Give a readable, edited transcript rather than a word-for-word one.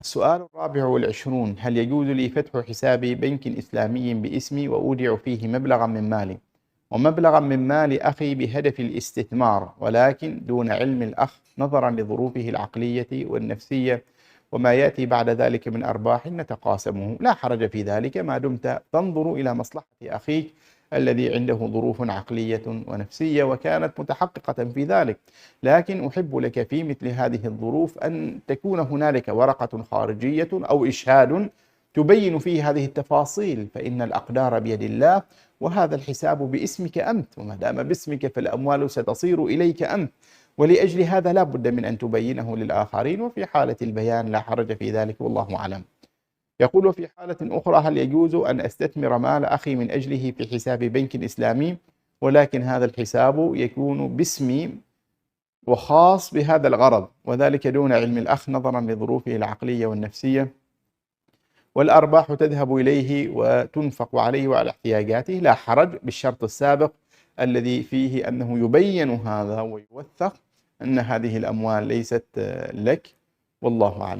السؤال الرابع والعشرون: هل يجوز لي فتح حساب بنك إسلامي باسمي وأودع فيه مبلغا من مالي ومبلغا من مال أخي بهدف الاستثمار، ولكن دون علم الأخ نظرا لظروفه العقلية والنفسية وما يأتي بعد ذلك من أرباح نتقاسمه؟ لا حرج في ذلك ما دمت تنظر إلى مصلحة أخيك الذي عنده ظروف عقلية ونفسية وكانت متحققة في ذلك. لكن أحب لك في مثل هذه الظروف أن تكون هنالك ورقة خارجية أو إشهاد تبين فيه هذه التفاصيل، فإن الأقدار بيد الله، وهذا الحساب باسمك أنت، وما دام باسمك فالأموال ستصير إليك أنت، ولأجل هذا لا بد من أن تبينه للآخرين، وفي حالة البيان لا حرج في ذلك والله أعلم. يقول: في حالة أخرى: هل يجوز أن أستثمر مال أخي من أجله في حساب بنك إسلامي، ولكن هذا الحساب يكون باسمي وخاص بهذا الغرض، وذلك دون علم الأخ نظرا لظروفه العقلية والنفسية، والأرباح تذهب إليه وتنفق عليه وعلى احتياجاته؟ لا حرج، بالشرط السابق الذي فيه أنه يبين هذا ويوثق أن هذه الأموال ليست لك، والله أعلم.